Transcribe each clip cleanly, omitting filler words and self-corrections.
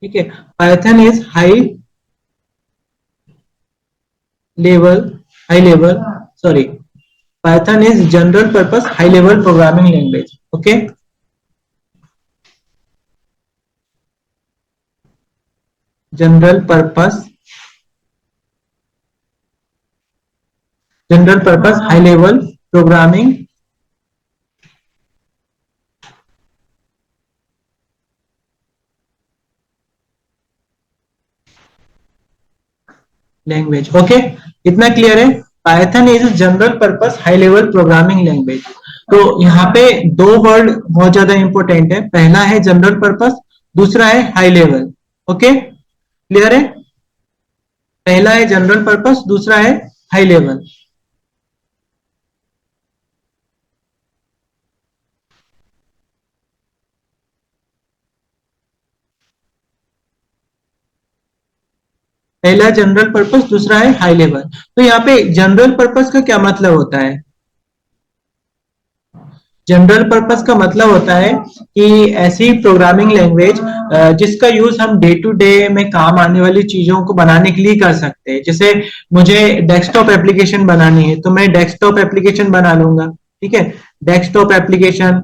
ठीक है। Python is level high level sorry Python is general purpose high level programming language. Okay, general purpose high level programming language. Okay, इतना clear है। Python is general purpose high level programming language. तो यहाँ पे दो word बहुत ज्यादा important है, पहला है जनरल पर्पस, दूसरा है हाई लेवल। ओके, क्लियर है। पहला है जनरल पर्पस, दूसरा है हाई लेवल। पहला जनरल पर्पस, दूसरा है हाई लेवल। तो यहाँ पे जनरल पर्पस का क्या मतलब होता है? जनरल पर्पस का मतलब होता है कि ऐसी प्रोग्रामिंग लैंग्वेज जिसका यूज हम डे टू डे में काम आने वाली चीजों को बनाने के लिए कर सकते हैं। जैसे मुझे डेस्कटॉप एप्लीकेशन बनानी है तो मैं डेस्कटॉप एप्लीकेशन बना लूंगा। ठीक है, डेस्कटॉप एप्लीकेशन।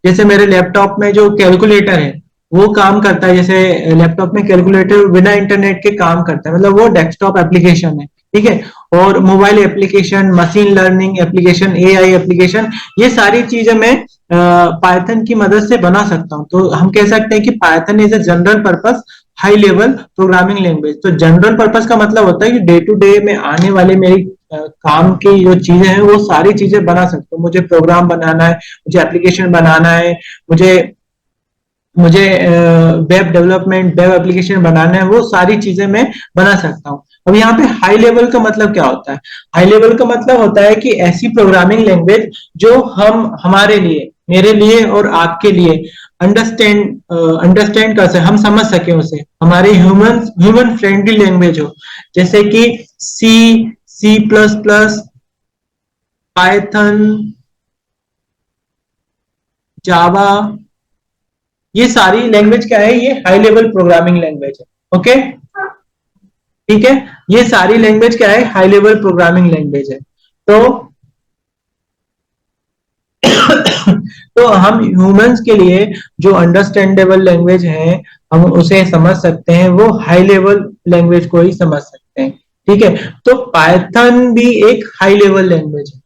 जैसे मेरे लैपटॉप में जो कैलकुलेटर है वो काम करता है, जैसे लैपटॉप में कैलकुलेटर बिना इंटरनेट के काम करता है, मतलब वो डेस्कटॉप एप्लीकेशन है। ठीक है, और mobile application, machine learning application, AI application, ये सारी चीजें मैं पाइथन की मदद से बना सकता हूँ। तो हम कह सकते हैं कि Python is a general purpose high level programming language. तो जनरल पर्पस का मतलब होता है कि डे टू डे में आने वाले मेरी काम की जो चीजें हैं वो सारी चीजें बना सकते हो। मुझे प्रोग्राम बनाना है, मुझे एप्लीकेशन बनाना है, मुझे मुझे वेब डेवलपमेंट, वेब एप्लीकेशन बनाना है, वो सारी चीजें मैं बना सकता हूँ। अब यहाँ पे हाई लेवल का मतलब क्या होता है? हाई लेवल का मतलब होता है कि ऐसी प्रोग्रामिंग लैंग्वेज जो हम हमारे लिए, मेरे लिए और आपके लिए अंडरस्टैंड कर सके, हम समझ सके उसे, हमारे ह्यूमन फ्रेंडली लैंग्वेज हो। जैसे कि सी, सी प्लस प्लस, पाइथन, जावा, ये सारी लैंग्वेज क्या है? ये हाई लेवल प्रोग्रामिंग लैंग्वेज है। ओके, ठीक है, ये सारी लैंग्वेज क्या है? हाई लेवल प्रोग्रामिंग लैंग्वेज है। तो तो हम ह्यूमंस के लिए जो अंडरस्टैंडेबल लैंग्वेज है, हम उसे समझ सकते हैं, वो हाई लेवल लैंग्वेज को ही समझ सकते हैं। ठीक है, तो पाइथन भी एक हाई लेवल लैंग्वेज है।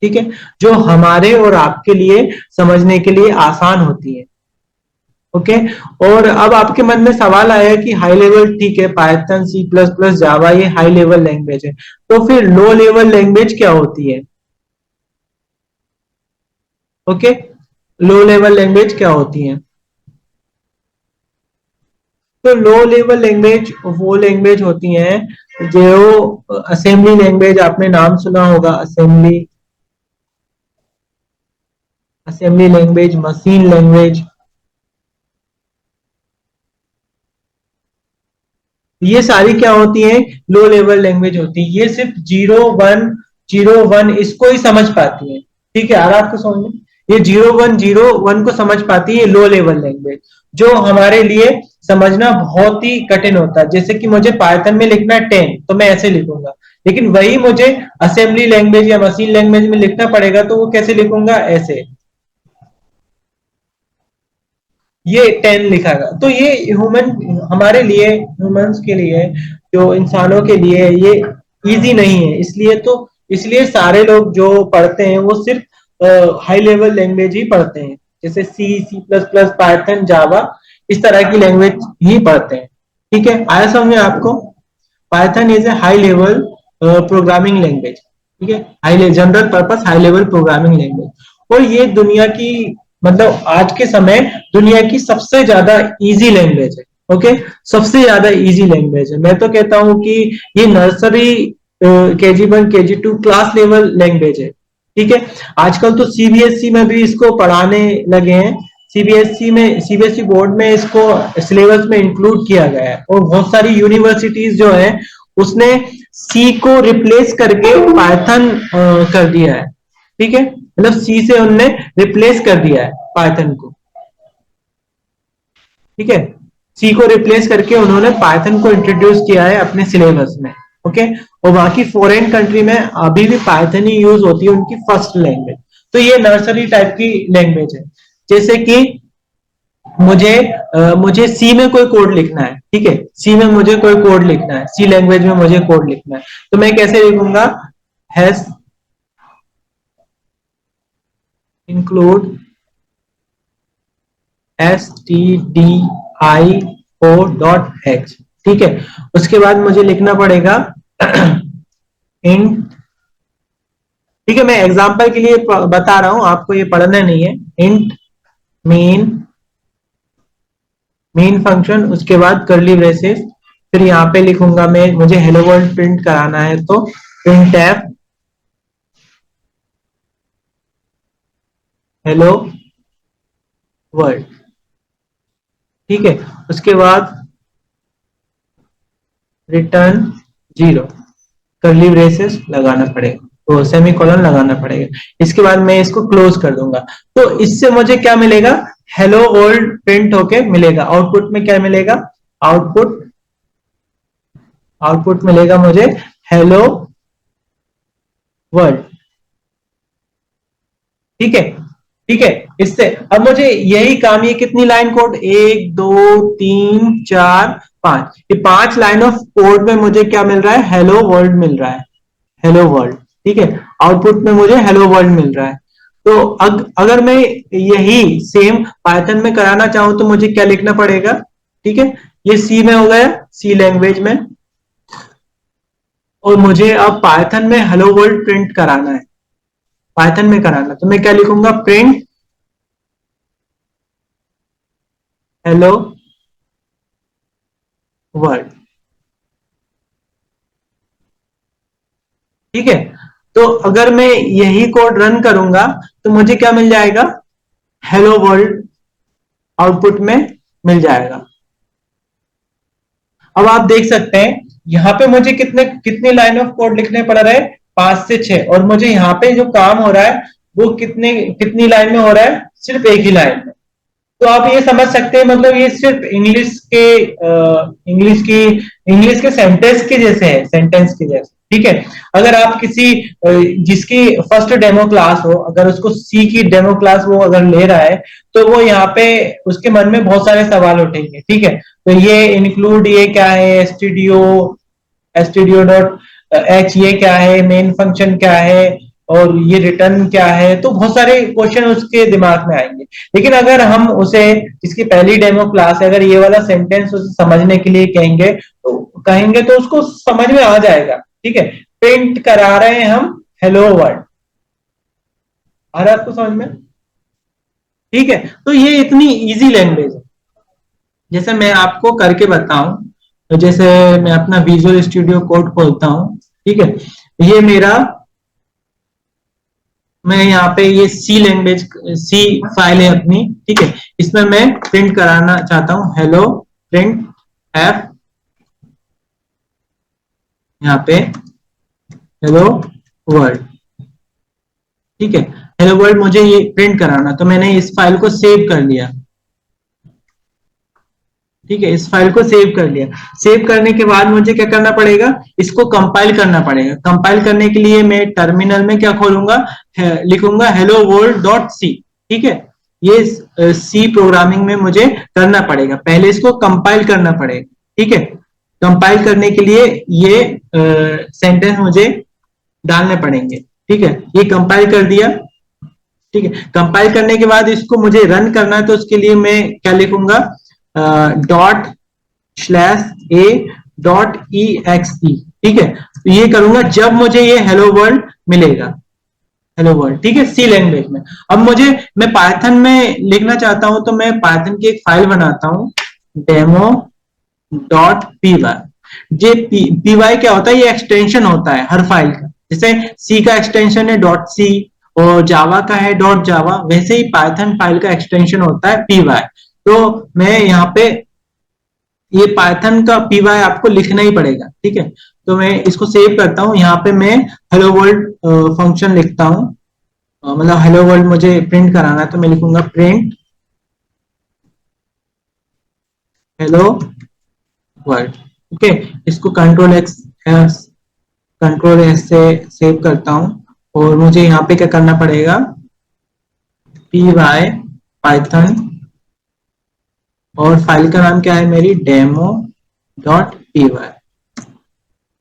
ठीक है, जो हमारे और आपके लिए समझने के लिए आसान होती है। ओके, और अब आपके मन में सवाल आया कि हाई लेवल, ठीक है, पाइथन, सी प्लस प्लस, जावा ये हाई लेवल लैंग्वेज है, तो फिर लो लेवल लैंग्वेज क्या होती है? ओके, लो लेवल लैंग्वेज क्या होती है? तो लो लेवल लैंग्वेज वो लैंग्वेज होती हैं जो असेंबली लैंग्वेज, आपने नाम सुना होगा, assembly, assembly language, machine language, ये सारी क्या होती है? लो लेवल लैंग्वेज होती है। ये सिर्फ जीरो वन इसको ही समझ पाती है। ठीक है, आ रहा आपको समझ में? ये जीरो वन को समझ पाती है लो लेवल लैंग्वेज, जो हमारे लिए समझना बहुत ही कठिन होता है। जैसे कि मुझे पाइथन में लिखना है 10, तो मैं ऐसे लिखूंगा, लेकिन वही मुझे असेंबली लैंग्वेज या मशीन लैंग्वेज में लिखना पड़ेगा तो वो कैसे लिखूंगा? ऐसे, ये 10 लिखा गया। तो ये ह्यूमन, हमारे लिए, ह्यूमंस के लिए, जो इंसानों के लिए ये इजी नहीं है। इसलिए सारे लोग जो पढ़ते हैं वो सिर्फ हाई लेवल लैंग्वेज ही पढ़ते हैं, जैसे सी, सी प्लस प्लस, पाइथन, जावा, इस तरह की लैंग्वेज ही पढ़ते हैं। ठीक है, आया समझ में आपको? Python is a high level programming language. ठीक है, high general purpose high level programming language, और ये दुनिया की, मतलब आज के समय दुनिया की सबसे ज्यादा इजी लैंग्वेज है। ओके, सबसे ज्यादा इजी लैंग्वेज है। मैं तो कहता हूं कि ये nursery, KG1 KG2 class level language है। ठीक है, आजकल तो सीबीएसई में भी इसको पढ़ाने लगे हैं। सीबीएसई बोर्ड में इसको सिलेबस में इंक्लूड किया गया है, और बहुत सारी यूनिवर्सिटीज जो है उसने सी को रिप्लेस करके पाइथन कर दिया है। ठीक है, मतलब सी से उनने रिप्लेस कर दिया है पाइथन को। ठीक है, सी को रिप्लेस करके उन्होंने पाइथन को इंट्रोड्यूस किया है अपने सिलेबस में। ओके, और बाकी फॉरेन कंट्री में अभी भी पाइथन ही यूज होती है उनकी फर्स्ट लैंग्वेज। तो ये नर्सरी टाइप की लैंग्वेज है। जैसे कि मुझे सी में कोई कोड लिखना है, ठीक है, सी में मुझे कोई कोड लिखना है, सी लैंग्वेज में मुझे कोड लिखना है, तो मैं कैसे लिखूंगा, हैज इंक्लूड stdio.h, ठीक है। उसके बाद मुझे लिखना पड़ेगा इंट, ठीक है, मैं एग्जांपल के लिए बता रहा हूं, आपको ये पढ़ना नहीं है। इंट मेन, मेन फंक्शन, उसके बाद करली ब्रेसेस, फिर यहाँ पे लिखूंगा मैं, मुझे हेलो वर्ल्ड प्रिंट कराना है तो प्रिंट एफ हेलो वर्ल्ड, ठीक है। उसके बाद रिटर्न जीरो, करली ब्रेसेस लगाना पड़ेगा, तो सेमी कॉलन लगाना पड़ेगा। इसके बाद मैं इसको क्लोज कर दूंगा। तो इससे मुझे क्या मिलेगा, हेलो वर्ल्ड प्रिंट होके मिलेगा। आउटपुट में क्या मिलेगा, आउटपुट आउटपुट मिलेगा मुझे हेलो वर्ल्ड, ठीक है, ठीक है। इससे अब मुझे यही काम, ये कितनी लाइन कोड, एक दो तीन चार पांच, ये 5 लाइन ऑफ कोड में मुझे क्या मिल रहा है, हेलो वर्ल्ड मिल रहा है, हेलो वर्ल्ड, ठीक है। आउटपुट में मुझे हेलो वर्ल्ड मिल रहा है। तो अगर मैं यही सेम पाइथन में कराना चाहूं तो मुझे क्या लिखना पड़ेगा, ठीक है, ये सी में हो गया, सी लैंग्वेज में, और मुझे अब पाइथन में हेलो वर्ल्ड प्रिंट कराना है, पाइथन में कराना, तो मैं क्या लिखूंगा, प्रिंट हेलो वर्ल्ड, ठीक है। तो अगर मैं यही कोड रन करूंगा तो मुझे क्या मिल जाएगा, हेलो वर्ल्ड आउटपुट में मिल जाएगा। अब आप देख सकते हैं यहाँ पे मुझे कितने कितने लाइन ऑफ कोड लिखने पड़ रहे हैं, 5 से 6, और मुझे यहाँ पे जो काम हो रहा है वो कितनी लाइन में हो रहा है, सिर्फ एक ही लाइन में। तो आप ये समझ सकते हैं, मतलब ये सिर्फ इंग्लिश के सेंटेंस के जैसे है, सेंटेंस के जैसे, ठीक है। अगर आप किसी जिसकी फर्स्ट डेमो क्लास हो, अगर उसको सी की डेमो क्लास वो अगर ले रहा है, तो वो यहाँ पे उसके मन में बहुत सारे सवाल उठेंगे, ठीक है। तो ये इंक्लूड, ये क्या है, एसटीडीओ डॉट एच ये क्या है, मेन फंक्शन क्या है, और ये रिटर्न क्या है, तो बहुत सारे क्वेश्चन उसके दिमाग में आएंगे। लेकिन अगर हम उसे, इसकी पहली डेमो क्लास है, अगर ये वाला सेंटेंस उसे समझने के लिए कहेंगे तो उसको समझ में आ जाएगा, ठीक है। प्रिंट करा रहे हैं हम हेलो वर्ल्ड, आ रहा है आपको समझ में, ठीक है। तो ये इतनी इजी लैंग्वेज है। जैसे मैं आपको करके बताऊं, तो जैसे मैं अपना विजुअल स्टूडियो कोड खोलता हूं, ठीक है, ये मेरा, मैं यहाँ पे ये सी लैंग्वेज, सी फाइल है अपनी, ठीक है, इसमें मैं प्रिंट कराना चाहता हूँ हेलो प्रिंट एफ, यहाँ पे हेलो वर्ल्ड, ठीक है, हेलो वर्ल्ड मुझे ये प्रिंट कराना, तो मैंने इस फाइल को सेव कर लिया, ठीक है, इस फाइल को सेव कर लिया। सेव करने के बाद मुझे क्या करना पड़ेगा, इसको कंपाइल करना पड़ेगा। कंपाइल करने के लिए मैं टर्मिनल में क्या खोलूंगा, लिखूंगा हेलो वर्ल्ड डॉट सी, ठीक है। ये सी प्रोग्रामिंग में मुझे करना पड़ेगा, पहले इसको कंपाइल करना पड़ेगा, ठीक है। कंपाइल करने के लिए ये सेंटेंस मुझे डालने पड़ेंगे, ठीक है। ये कंपाइल कर दिया, ठीक है। कंपाइल करने के बाद इसको मुझे रन करना है, तो उसके लिए मैं क्या लिखूंगा, dot slash a dot e x e, ठीक है। तो ये करूंगा जब मुझे ये हेलो वर्ल्ड मिलेगा, हेलो वर्ल्ड, ठीक है, सी लैंग्वेज में। अब मैं पाइथन में लिखना चाहता हूं, तो मैं पाइथन की एक फाइल बनाता हूं, demo dot P Y. J P Y क्या होता है, ये एक्सटेंशन होता है हर फाइल का। जैसे सी का एक्सटेंशन है डॉट सी, और जावा का है डॉट जावा, वैसे ही पाइथन फाइल का एक्सटेंशन होता है पी वाई। तो मैं यहाँ पे ये पाइथन का पी वाई आपको लिखना ही पड़ेगा, ठीक है। तो मैं इसको सेव करता हूँ, यहाँ पे मैं हेलो वर्ल्ड फंक्शन लिखता हूँ, मतलब हेलो वर्ल्ड मुझे प्रिंट कराना है, तो मैं लिखूंगा प्रिंट हेलो वर्ल्ड। ओके, इसको कंट्रोल एक्स से सेव करता हूं और मुझे यहाँ पे क्या करना पड़ेगा, पी वाई पाइथन, और फाइल का नाम क्या है मेरी, डेमो डॉट पी वाई।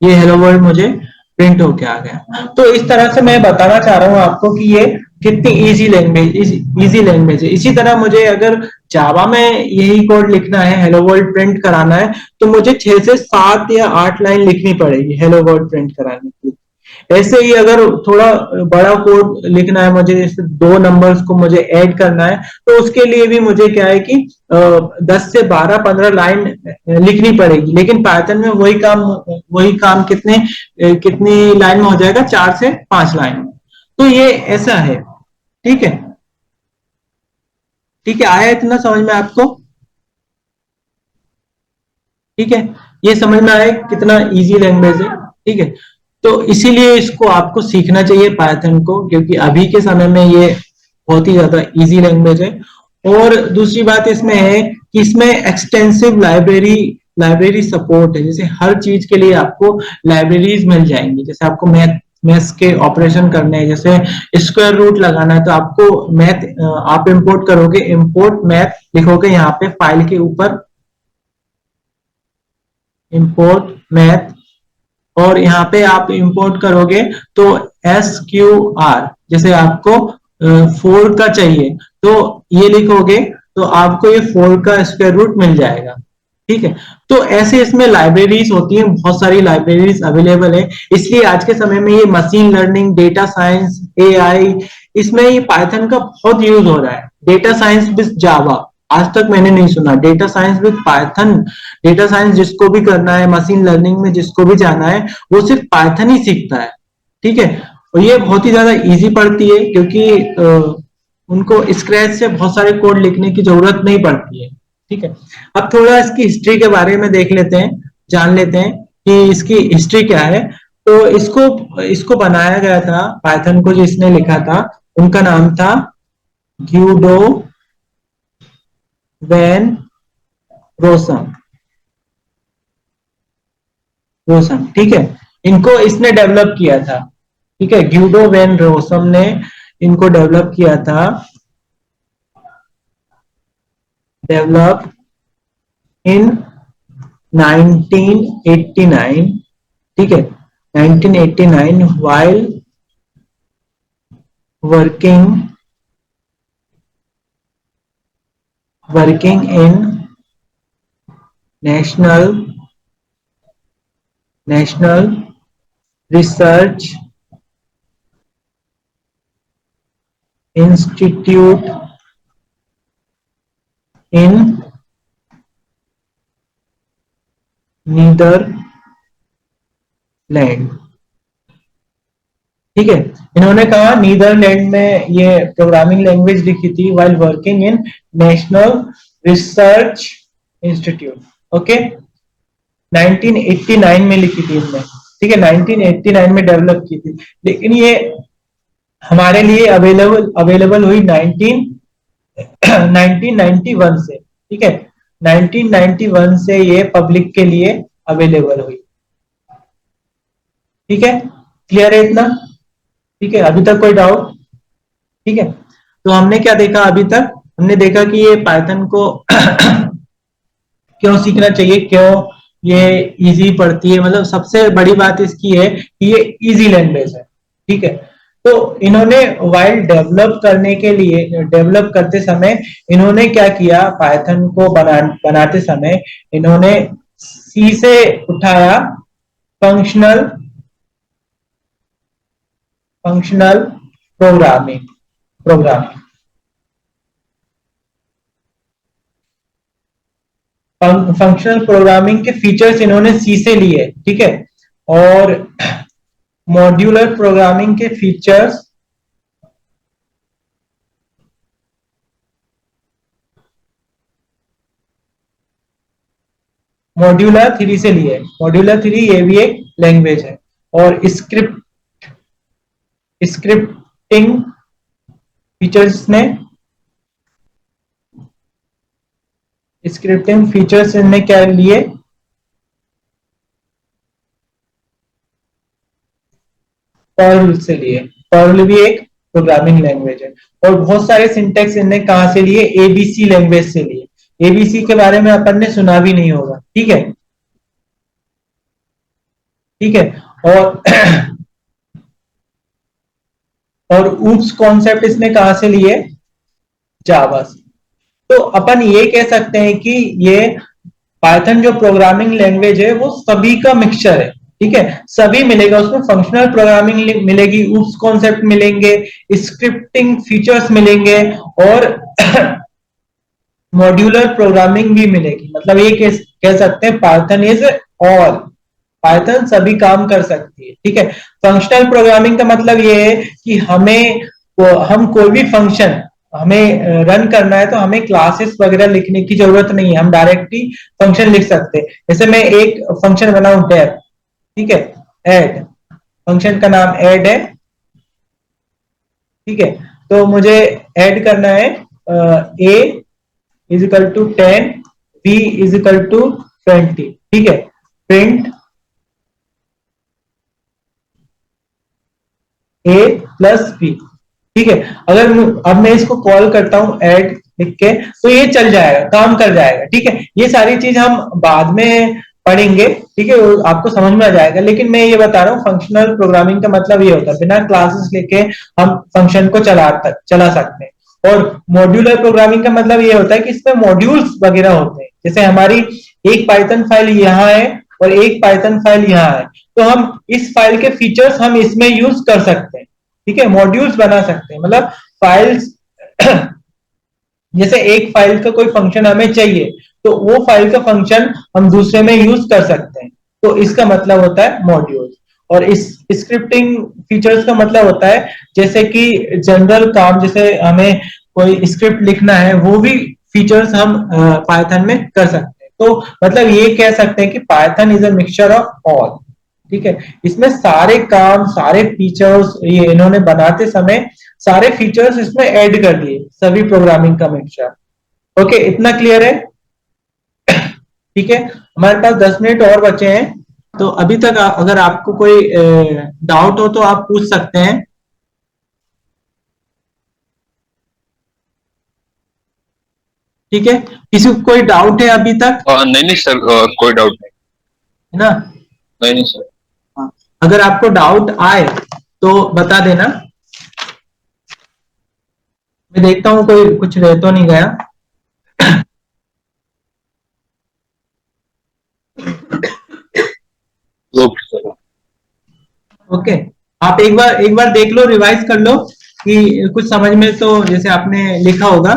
ये हेलो वर्ल्ड मुझे प्रिंट होके आ गया। तो इस तरह से मैं बताना चाह रहा हूँ आपको कि ये कितनी इजी लैंग्वेज है। इसी तरह मुझे अगर जावा में यही कोड लिखना है, हेलो वर्ल्ड प्रिंट कराना है, तो मुझे 6 से 7 या 8 लाइन लिखनी पड़ेगी हेलो वर्ल्ड प्रिंट कराने के लिए। ऐसे ही अगर थोड़ा बड़ा कोड लिखना है मुझे, जैसे 2 नंबर्स को मुझे ऐड करना है, तो उसके लिए भी मुझे क्या है कि 10 से 12 15 लाइन लिखनी पड़ेगी। लेकिन पाइथन में वही काम कितनी लाइन में हो जाएगा, 4 से 5 लाइन में। तो ये ऐसा है। ठीक है, ठीक है, आया इतना समझ में आपको? ठीक है, ये समझ में आया कितना इजी लैंग्वेज है। ठीक है, तो इसीलिए इसको आपको सीखना चाहिए पाइथन को, क्योंकि अभी के समय में ये बहुत ही ज्यादा इजी लैंग्वेज है। और दूसरी बात इसमें है कि इसमें एक्सटेंसिव लाइब्रेरी सपोर्ट है। जैसे हर चीज के लिए आपको लाइब्रेरीज मिल जाएंगी। जैसे आपको मैथ्स के ऑपरेशन करने हैं, जैसे स्क्वायर रूट लगाना है, तो आपको मैथ आप इंपोर्ट करोगे, इंपोर्ट मैथ लिखोगे यहाँ पे फाइल के ऊपर, इंपोर्ट मैथ, और यहाँ पे आप इंपोर्ट करोगे तो SQR, जैसे आपको 4 का चाहिए, तो ये लिखोगे तो आपको ये 4 का स्क्वायर रूट मिल जाएगा। ठीक है, तो ऐसे इसमें लाइब्रेरीज होती हैं, बहुत सारी लाइब्रेरीज अवेलेबल है। इसलिए आज के समय में ये machine learning, data science, AI, इसमें ये पाइथन का बहुत यूज हो रहा है। डेटा साइंस विद जावा आज तक मैंने नहीं सुना, data science with Python. Data science जिसको भी करना है, मशीन लर्निंग में जिसको भी जाना है, वो सिर्फ पाइथन ही सीखता है। ठीक है, और ये बहुत ही ज्यादा इजी पड़ती है, क्योंकि उनको स्क्रैच से बहुत सारे कोड लिखने की जरूरत नहीं पड़ती है। ठीक है, अब थोड़ा इसकी हिस्ट्री के बारे में देख लेते हैं, जान लेते हैं कि इसकी हिस्ट्री क्या है। तो इसको इसको बनाया गया था, पाइथन को जिसने लिखा था उनका नाम था ग्यूडो वैन रोसम। रोसम, ठीक है, इनको इसने डेवलप किया था। ठीक है, ग्यूडो वैन रोसम ने इनको डेवलप किया था, डेवलप इन 1989। ठीक है, 1989 while working in national research institute in Netherland. ठीक है, इन्होंने कहा नीदरलैंड में ये प्रोग्रामिंग लैंग्वेज लिखी थी while working in national research institute. Okay, 1989 में लिखी थी इनने। ठीक है, 1989 में डेवलप की थी, लेकिन ये हमारे लिए अवेलेबल अवेलेबल हुई 1991 से। ठीक है, 1991 से ये पब्लिक के लिए अवेलेबल हुई। ठीक है, क्लियर है इतना? ठीक है, अभी तक कोई डाउट? ठीक है, तो हमने क्या देखा अभी तक? हमने देखा कि ये पाइथन को क्यों सीखना चाहिए, क्यों ये इजी पड़ती है, मतलब सबसे बड़ी बात इसकी है कि ये इजी लैंग्वेज है। ठीक है, तो इन्होंने वाइल डेवलप करते समय इन्होंने क्या किया, पाइथन को बनाते समय इन्होंने सी से उठाया functional functional programming programming functional programming के फीचर्स इन्होंने सी से लिए। ठीक है, और मॉड्यूलर प्रोग्रामिंग के फीचर्स मॉड्यूलर थ्री से लिए। मॉड्यूलर थ्री ये भी एक लैंग्वेज है। और स्क्रिप्टिंग फीचर्स ने स्क्रिप्टिंग फीचर्स इनने क्या लिए, पर्ल से लिए। पर्ल भी एक प्रोग्रामिंग लैंग्वेज है। और बहुत सारे सिंटेक्स इनने कहां से लिए, एबीसी लैंग्वेज से लिए। एबीसी के बारे में अपन ने सुना भी नहीं होगा, ठीक है। ठीक है। और और ऊप्स कॉन्सेप्ट इसने कहां से लिए, जावा से। तो अपन ये कह सकते हैं कि ये पाइथन जो प्रोग्रामिंग लैंग्वेज है वो सभी का मिक्सचर है, ठीक है। सभी मिलेगा उसमें, फंक्शनल प्रोग्रामिंग मिलेगी, ऊप्स कॉन्सेप्ट मिलेंगे, स्क्रिप्टिंग फीचर्स मिलेंगे, और मॉड्यूलर प्रोग्रामिंग भी मिलेगी। मतलब ये कह सकते हैं पाइथन इज ऑल, पाइथन सभी काम कर सकती है, ठीक है। फंक्शनल प्रोग्रामिंग का मतलब ये है कि हम कोई भी फंक्शन हमें रन करना है तो हमें क्लासेस वगैरह लिखने की जरूरत नहीं है, हम डायरेक्टली फंक्शन लिख सकते हैं। जैसे मैं एक फंक्शन बनाऊं डेफ, ठीक है, ऐड, फंक्शन का नाम ऐड है, ठीक है। तो मुझे ऐड करना है a is equal to 10, b is equal to 20, ठीक है। प्रिंट ए प्लस बी, ठीक है। अगर अब मैं इसको कॉल करता हूं ऐड लिख के, तो ये चल जाएगा, काम कर जाएगा, ठीक है। ये सारी चीज हम बाद में पढ़ेंगे, ठीक है, वो आपको समझ में आ जाएगा। लेकिन मैं ये बता रहा हूँ फंक्शनल प्रोग्रामिंग का मतलब ये होता है बिना क्लासेस लेके हम फंक्शन को चला सकते हैं। और मॉड्यूलर प्रोग्रामिंग का मतलब ये होता है कि इसमें मॉड्यूल्स वगैरह होते हैं। जैसे हमारी एक पाइथन फाइल यहाँ है और एक पाइथन फाइल यहाँ है, तो हम इस फाइल के फीचर्स हम इसमें यूज कर सकते हैं, ठीक है, मॉड्यूल्स बना सकते हैं। मतलब फाइल्स जैसे एक फाइल का कोई फंक्शन हमें चाहिए, तो वो फाइल का फंक्शन हम दूसरे में यूज कर सकते हैं, तो इसका मतलब होता है मॉड्यूल्स। और इस स्क्रिप्टिंग फीचर्स का मतलब होता है जैसे कि जनरल काम, जैसे हमें कोई स्क्रिप्ट लिखना है, वो भी फीचर्स हम पाइथन में कर सकते हैं। तो मतलब ये कह सकते हैं कि Python is a mixture of all, ठीक है। इसमें सारे काम, सारे फीचर्स ये इन्होंने बनाते समय सारे फीचर्स इसमें ऐड कर दिए, सभी प्रोग्रामिंग का मिक्सचर। ओके, इतना क्लियर है, ठीक है। हमारे पास 10 मिनट और बचे हैं, तो अभी तक अगर आपको कोई डाउट हो तो आप पूछ सकते हैं, ठीक है। किसी को कोई डाउट है अभी तक? नहीं नहीं सर, कोई डाउट नहीं। है ना? नहीं नहीं सर। हाँ। अगर आपको डाउट आए तो बता देना, मैं देखता हूँ कोई कुछ रह तो नहीं गया। Okay sir. ओके, आप एक बार देख लो, रिवाइज कर लो कि कुछ समझ में, तो जैसे आपने लिखा होगा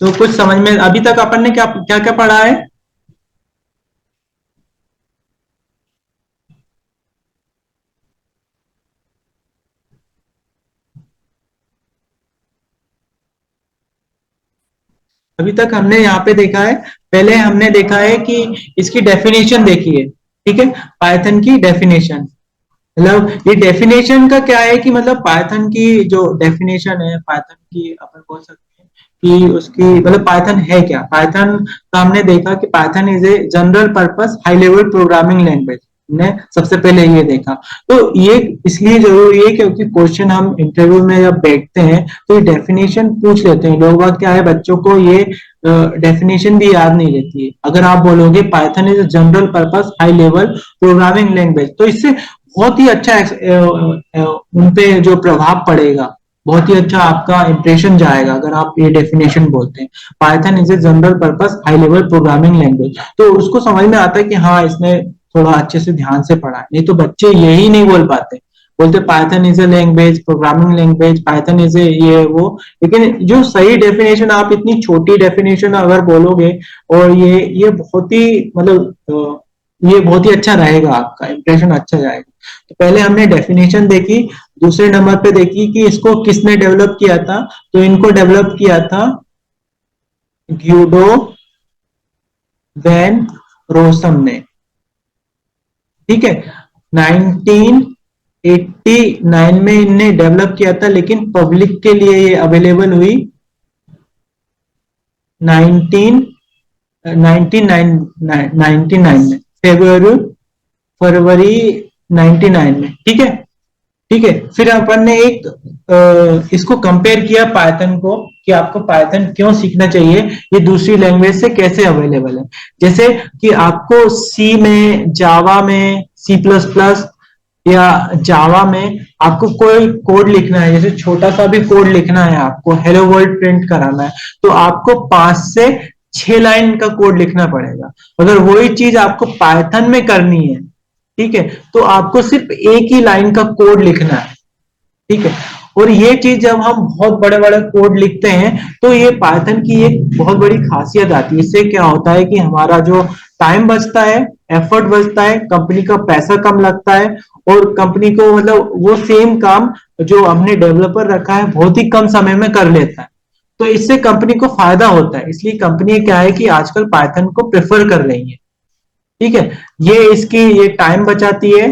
तो कुछ समझ में अभी तक अपन ने क्या क्या क्या पढ़ा है? अभी तक हमने यहाँ पे देखा है, पहले हमने देखा है कि इसकी डेफिनेशन देखी है, ठीक है, पाइथन की डेफिनेशन। मतलब ये डेफिनेशन का क्या है कि मतलब पाइथन की जो डेफिनेशन है पाइथन की, अपन बोल सकते हैं कि उसकी मतलब पाइथन है क्या। पाइथन का हमने देखा कि Python is a general purpose high level programming language, ने सबसे पहले ये देखा। तो ये इसलिए जरूरी है क्योंकि क्वेश्चन हम इंटरव्यू में जब बैठते हैं तो ये डेफिनेशन पूछ लेते हैं लोग। बात क्या है, बच्चों को ये डेफिनेशन भी याद नहीं रहती है। अगर आप बोलोगे Python is general purpose high level programming language, तो इससे बहुत ही अच्छा उनपे जो प्रभाव पड़ेगा, बहुत ही अच्छा आपका इंप्रेशन जाएगा अगर आप ये डेफिनेशन बोलते हैं, Python is a general purpose high level programming language. तो उसको समझ में आता है कि हाँ इसने थोड़ा अच्छे से ध्यान से पढ़ा है। नहीं तो बच्चे यही नहीं बोल पाते, बोलते Python is a language, programming language, Python is a ये वो। लेकिन जो सही डेफिनेशन, आप इतनी छोटी डेफिनेशन अगर बोलोगे, और ये बहुत ही मतलब ये बहुत ही अच्छा रहेगा, आपका इंप्रेशन अच्छा जाएगा। तो पहले हमने डेफिनेशन देखी, दूसरे नंबर पे देखी कि इसको किसने डेवलप किया था। तो इनको डेवलप किया था ग्यूडो वैन रोसम ने, ठीक है। 1989 में इनने डेवलप किया था, लेकिन पब्लिक के लिए ये अवेलेबल हुई 1992 1999 में, फरवरी फरवरी 99 में, ठीक है। ठीक है, फिर अपन ने एक इसको कंपेयर किया पाइथन को, कि आपको पाइथन क्यों सीखना चाहिए, ये दूसरी लैंग्वेज से कैसे अवेलेबल है। जैसे कि आपको सी में, जावा में, सी प्लस प्लस या जावा में आपको कोई कोड लिखना है, जैसे छोटा सा भी कोड लिखना है, आपको हेलो वर्ल्ड प्रिंट कराना है, तो आपको 5 से 6 लाइन का कोड लिखना पड़ेगा। अगर वही चीज आपको पाइथन में करनी है, ठीक है, तो आपको सिर्फ एक ही लाइन का कोड लिखना है, ठीक है। और ये चीज जब हम बहुत बड़े बड़े कोड लिखते हैं, तो ये पाइथन की एक बहुत बड़ी खासियत आती है। इससे क्या होता है कि हमारा जो टाइम बचता है, एफर्ट बचता है, कंपनी का पैसा कम लगता है, और कंपनी को मतलब वो सेम काम जो हमने डेवलपर रखा है बहुत ही कम समय में कर लेता है। तो इससे कंपनी को फायदा होता है, इसलिए कंपनी क्या है कि आजकल पाइथन को प्रेफर कर रही है, ठीक है। ये टाइम बचाती है,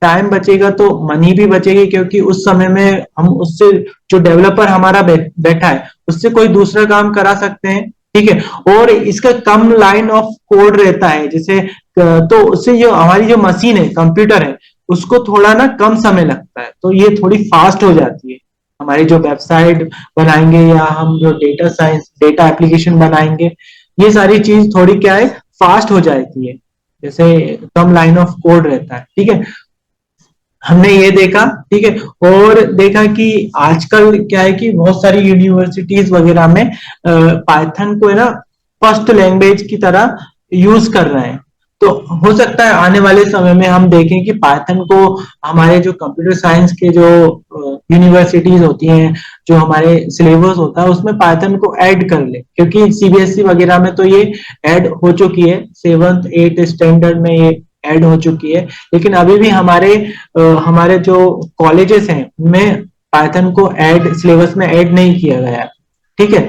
टाइम बचेगा तो मनी भी बचेगी, क्योंकि उस समय में हम उससे, जो डेवलपर हमारा बैठा है, उससे कोई दूसरा काम करा सकते हैं, ठीक है। और इसका कम लाइन ऑफ कोड रहता है, जैसे तो उससे जो हमारी जो मशीन है, कंप्यूटर है, उसको थोड़ा ना कम समय लगता है, तो ये थोड़ी फास्ट हो जाती है। हमारी जो वेबसाइट बनाएंगे या हम जो डेटा साइंस, डेटा एप्लीकेशन बनाएंगे, ये सारी चीज थोड़ी क्या है, फास्ट हो जाती है, जैसे कम लाइन ऑफ कोड रहता है, ठीक है। हमने ये देखा, ठीक है। और देखा कि आजकल क्या है कि बहुत सारी यूनिवर्सिटीज वगैरह में पाइथन को है ना फर्स्ट लैंग्वेज की तरह यूज कर रहे हैं। तो हो सकता है आने वाले समय में हम देखें कि पाइथन को हमारे जो कंप्यूटर साइंस के जो यूनिवर्सिटीज होती हैं, जो हमारे सिलेबस होता है, उसमें पाइथन को ऐड कर ले, क्योंकि सीबीएसई वगैरह में तो ये ऐड हो चुकी है, 7th 8th स्टैंडर्ड में ये ऐड हो चुकी है। लेकिन अभी भी हमारे जो कॉलेजेस हैं उनमें पाइथन को ऐड, सिलेबस में ऐड नहीं किया गया है, ठीक है।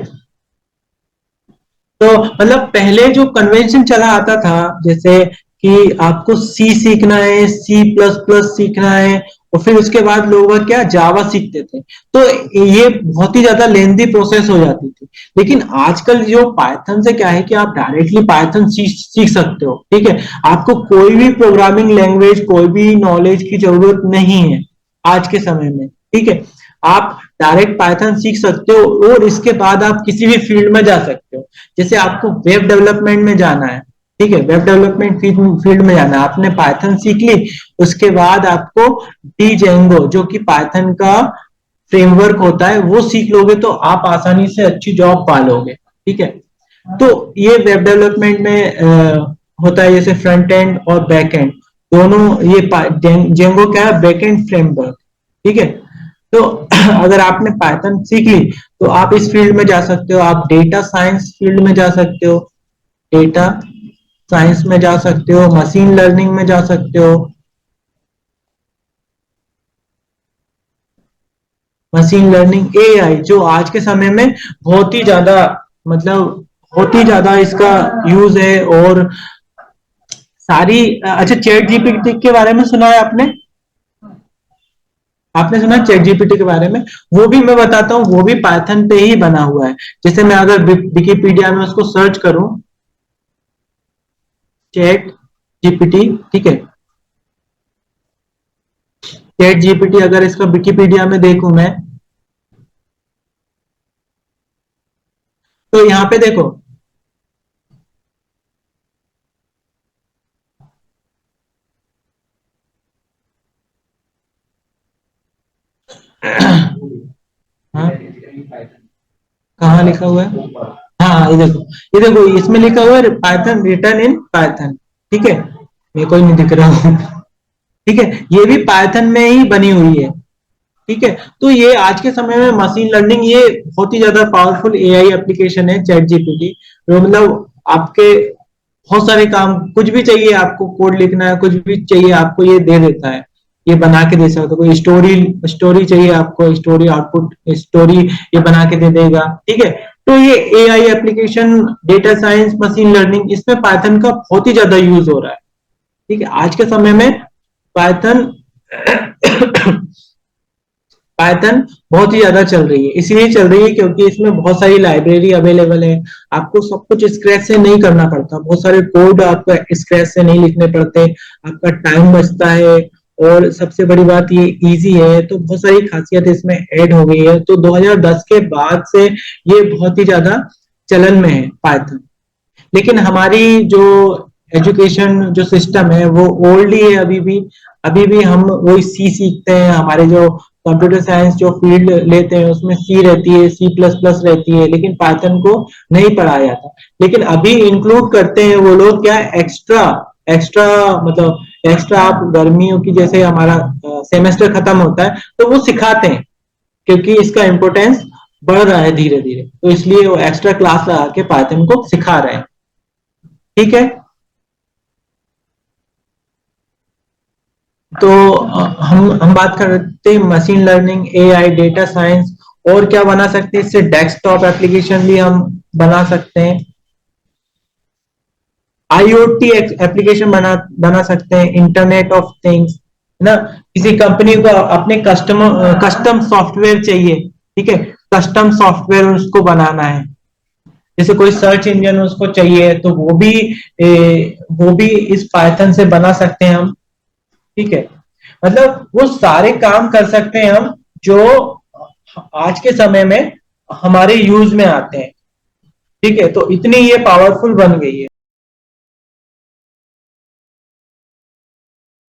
तो मतलब पहले जो कन्वेंशन चला आता था, जैसे कि आपको सी सीखना है, सी प्लस प्लस सीखना है, और फिर उसके बाद लोग क्या जावा सीखते थे, तो ये बहुत ही ज्यादा लेंदी प्रोसेस हो जाती थी। लेकिन आजकल जो पाइथन से क्या है कि आप डायरेक्टली पाइथन सीख सकते हो, ठीक है। आपको कोई भी प्रोग्रामिंग लैंग्वेज, कोई भी नॉलेज की जरूरत नहीं है आज के समय में, ठीक है। आप डायरेक्ट पाइथन सीख सकते हो, और इसके बाद आप किसी भी फील्ड में जा सकते हो। जैसे आपको वेब डेवलपमेंट में जाना है, ठीक है, वेब डेवलपमेंट फील्ड में जाना है, आपने पाइथन सीख ली, उसके बाद आपको डी जेंगो, जो कि पाइथन का फ्रेमवर्क होता है, वो सीख लोगे तो आप आसानी से अच्छी जॉब पा लोगे, ठीक है। तो ये वेब डेवलपमेंट में होता है, जैसे फ्रंट एंड और बैक एंड दोनों। ये जेंगो क्या है, बैक एंड फ्रेमवर्क, ठीक है। तो अगर आपने पाइथन सीख ली, तो आप इस फील्ड में जा सकते हो, आप डेटा साइंस फील्ड में जा सकते हो, डेटा साइंस में जा सकते हो, मशीन लर्निंग में जा सकते हो। मशीन लर्निंग, एआई, जो आज के समय में बहुत ही ज्यादा, मतलब बहुत ही ज्यादा इसका यूज है। और सारी, अच्छा, चैट जीपीटी के बारे में सुना है आपने? आपने सुना चैट जीपीटी के बारे में? वो भी मैं बताता हूँ, वो भी पाइथन पे ही बना हुआ है। जैसे मैं अगर विकिपीडिया में उसको सर्च करूं, चैट जीपीटी, ठीक है, चैट जीपीटी अगर इसका विकिपीडिया में देखूं मैं, तो यहाँ पे देखो, हाँ, कहाँ लिखा हुआ है? हाँ हाँ, ये देखो इसमें लिखा हुआ है पाइथन, रिटर्न इन पाइथन, ठीक है। मेरे को ही नहीं दिख रहा हूँ, ठीक है। ये भी पाइथन में ही बनी हुई है, ठीक है। तो ये आज के समय में मशीन लर्निंग, ये बहुत ही ज्यादा पावरफुल एआई एप्लीकेशन है चैट जीपीटी, जो मतलब आपके बहुत सारे काम, कुछ भी चाहिए आपको, कोड लिखना है, कुछ भी चाहिए आपको, ये दे देता है, ये बना के दे सकते हो। कोई स्टोरी स्टोरी चाहिए आपको, स्टोरी आउटपुट स्टोरी ये बना के दे देगा, ठीक है। तो ये AI application, data science, machine learning, इसमें पाइथन का बहुत ही ज्यादा यूज हो रहा है, ठीक है। आज के समय में पाइथन पाइथन बहुत ही ज्यादा चल रही है, इसलिए चल रही है क्योंकि इसमें बहुत सारी लाइब्रेरी अवेलेबल है। आपको सब कुछ स्क्रैच से नहीं करना पड़ता, बहुत सारे कोड आपको स्क्रैच से नहीं लिखने पड़ते, आपका टाइम बचता है। और सबसे बड़ी बात ये इजी है, तो बहुत सारी खासियत इसमें ऐड हो गई है। तो 2010 के बाद से ये बहुत ही ज्यादा चलन में है पाइथन। लेकिन हमारी जो एजुकेशन जो सिस्टम है वो ओल्ड ही है अभी भी। अभी भी हम वही सी सीखते हैं, हमारे जो कंप्यूटर साइंस जो फील्ड लेते हैं उसमें सी रहती है, सी प्लस प्लस रहती है, लेकिन पाइथन को नहीं पढ़ाया जाता। लेकिन अभी इंक्लूड करते हैं वो लोग क्या, एक्स्ट्रा एक्स्ट्रा मतलब एक्स्ट्रा, आप गर्मियों की जैसे हमारा सेमेस्टर खत्म होता है तो वो सिखाते हैं, क्योंकि इसका इम्पोर्टेंस बढ़ रहा है धीरे धीरे, तो इसलिए वो एक्स्ट्रा क्लास लगा के पाइथन को सिखा रहे हैं। ठीक है। तो हम बात करते हैं machine learning, AI, data science, और क्या बना सकते हैं इससे, डेस्कटॉप एप्लीकेशन भी हम बना सकते हैं, आईओटी एप्लीकेशन बना सकते हैं, इंटरनेट ऑफ थिंग्स, है ना। किसी कंपनी को अपने कस्टम सॉफ्टवेयर चाहिए, ठीक है, कस्टम सॉफ्टवेयर उसको बनाना है, जैसे कोई सर्च इंजन उसको चाहिए तो वो भी इस पाइथन से बना सकते हैं हम। ठीक है, मतलब वो सारे काम कर सकते हैं हम जो आज के समय में हमारे यूज में आते हैं। ठीक है, तो इतनी ये पावरफुल बन गई है।